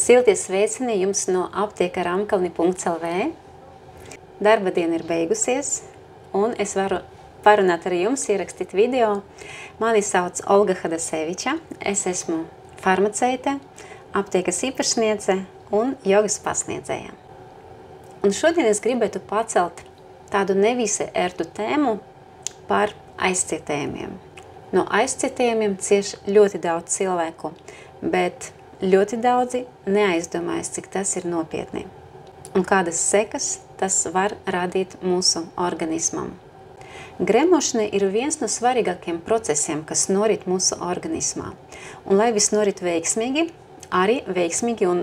Siltie sveicieni jums no aptieka ramkalni.lv. Darba diena ir beigusies, un es varu parunāt ar jums, ierakstīt video. Mani sauc Olga Hadaseviča, es esmu farmaceite, aptiekas īpašniece un jogas pasniedzēja. Un šodien es gribētu pacelt tādu nevisai ērtu tēmu par aizcietējumiem. No aizcietējumiem cieš ļoti daudz cilvēku, bet ļoti daudzi neaizdomājas, cik tas ir nopietni un kādas sekas tas var radīt mūsu organismam. Gremošana ir viens no svarīgākiem procesiem, kas norit mūsu organismā. Un, lai viss norit veiksmīgi, arī veiksmīgi un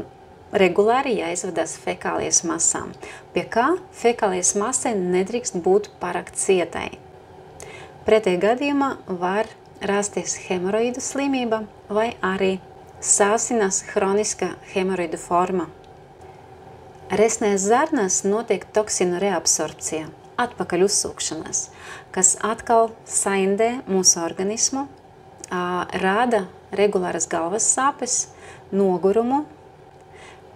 regulāri jāizvedās fekālijas masām, pie kā fekālijas masai nedrīkst būt pārāk cietai. Pretējā gadījumā var rasties hemoroīdu slimība vai arī sāsinās hroniska hemoroīdu forma. Resnēs zarnās notiek toksinu reabsorpcija, atpakaļ uzsūkšanās, kas atkal saindē mūsu organismu, rāda regulāras galvas sāpes, nogurumu,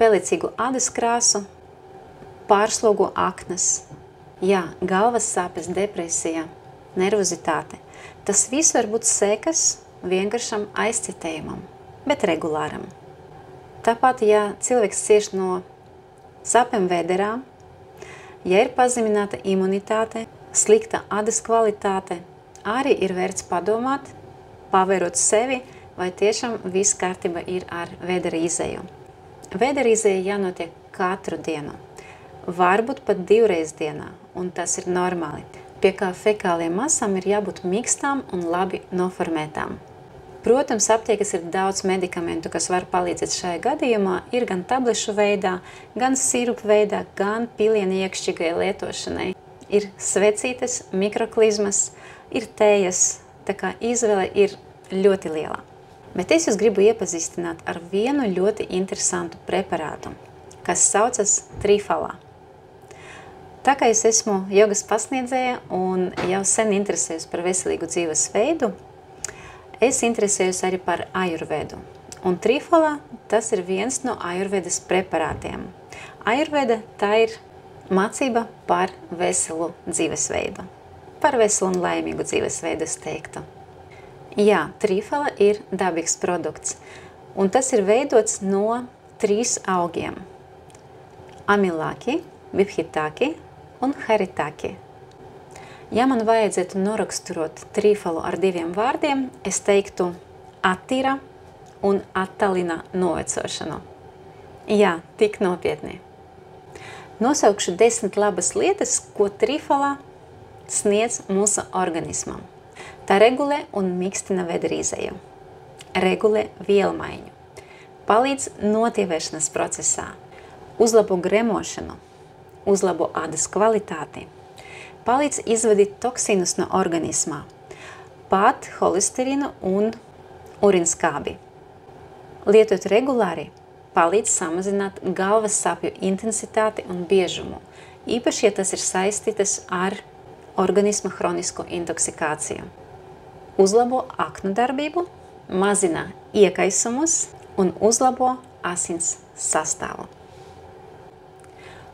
pelicīgu ādas krāsu, pārslogu aknas, galvas sāpes, depresija, nervozitāte. Tas viss var būt sekas vienkāršam aizcietējumam, bet regulāram. Tāpat, ja cilvēks cieš no sāpēm vēderā, ja ir pazemināta imunitāte, slikta ādas kvalitāte, arī ir vērts padomāt, pavērot sevi, vai tiešām viss kārtība ir ar vēdera izeju. Vēdera izeja jānotiek katru dienu, varbūt pat 2 reizes dienā, un tas ir normāli, pie kā fekāliem masām ir jābūt mīkstām un labi noformētām. Protams, aptiekas ir daudz medikamentu, kas var palīdzēt šajā gadījumā. Ir gan tablešu veidā, gan sirupu veidā, gan piliena iekšķigai lietošanai. Ir svecītes, mikroklizmas, ir tējas, tā kā izvēle ir ļoti liela. Bet es jūs gribu iepazīstināt ar vienu ļoti interesantu preparātu, kas saucas trifalā. Tā kā es esmu jogas pasniedzēja un jau sen interesējos par veselīgu dzīvesveidu, es interesējos arī par ajurvedu. Un trifala tas ir viens no ajurvedas preparātiem. Ajurveda tā ir mācība par veselu dzīvesveidu. Par veselu un laimīgu dzīvesveidu, es teiktu. Jā, trifala ir dabīgs produkts. Un tas ir veidots no 3 augiem. Amilaki, bifhitaki un haritaki. Ja man vajadzētu noraksturot trifalu ar 2 vārdiem, es teiktu attīra un attālina novecošanu. Jā, tik nopietni. Nosaukšu 10 labas lietas, ko trifala sniedz mūsu organismam. Tā regulē un mikstina vēdera izeju, regulē vielmaiņu, palīdz notievēršanas procesā, uzlabo gremošanu, uzlabo ādas kvalitāti, palīdz izvadīt toksinus no organismā, pat holesterīnu un urinskābi. Lietot regulāri palīdz samazināt galvas sāpju intensitāti un biežumu, īpaši, ja tas ir saistītas ar organisma hronisku intoksikāciju. Uzlabo aknu darbību, mazina iekaisumus un uzlabo asins sastāvu.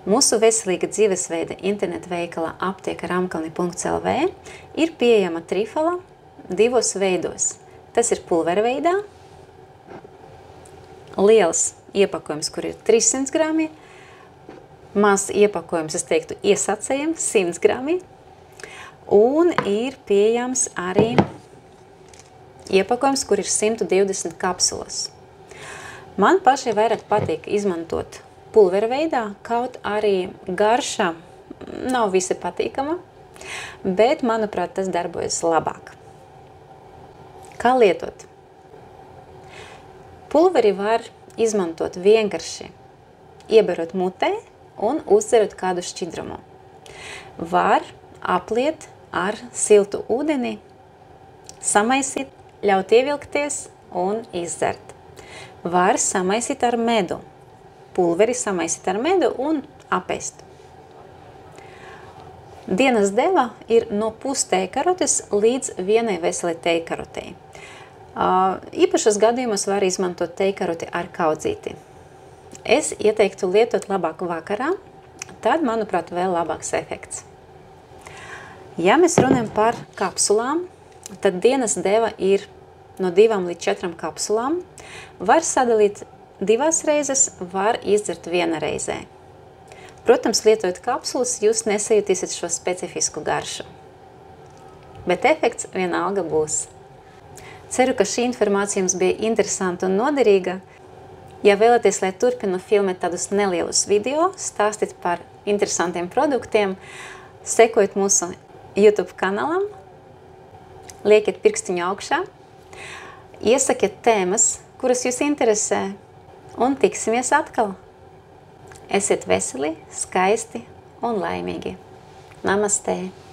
Mūsu veselīga dzīvesveida internetu veikala aptieka ramkalni.lv ir pieejama trifala 2 veidos. Tas ir pulvera veidā, liels iepakojums, kur ir 300 grami, mazs iepakojums, es teiktu, iesacējam 100 grami, un ir pieejams arī iepakojums, kur ir 120 kapsulas. Man pašai vairāk patīk izmantot pulvera veidā, kaut arī garša nav visi patīkama, bet, manuprāt, tas darbojas labāk. Kā lietot? Pulveri var izmantot vienkārši ieberot mutē un uzcerot kādu šķidrumu. Var apliet ar siltu ūdeni, samaisīt, ļaut ievilkties un izdzert. Var samaisīt ar medu. Pulveri samaisīt ar medu un apēst. Dienas deva ir no pustejkarotes līdz 1 veselai tejkarotei. Īpašos gadījumos var izmantot tejkaroti ar kaudzīti. Es ieteiktu lietot labāk vakarā, tad, manuprāt, vēl labāks efekts. Ja mēs runājam par kapsulām, tad dienas deva ir no 2 līdz 4 kapsulām. Var sadalīt 2 reizes, var izdzert 1 reizē. Protams, lietojot kapsulas, jūs nesajutīsiet šo specifisku garšu. Bet efekts vienalga būs. Ceru, ka šī informācija jums bija interesanta un noderīga. Ja vēlaties, lai turpinu filmēt tādus nelielus video, stāstīt par interesantiem produktiem, sekojiet mūsu YouTube kanālam, liekiet pirkstiņu augšā, iesakiet tēmas, kuras jūs interesē, un tiksimies atkal. Esiet veseli, skaisti un laimīgi. Namastē!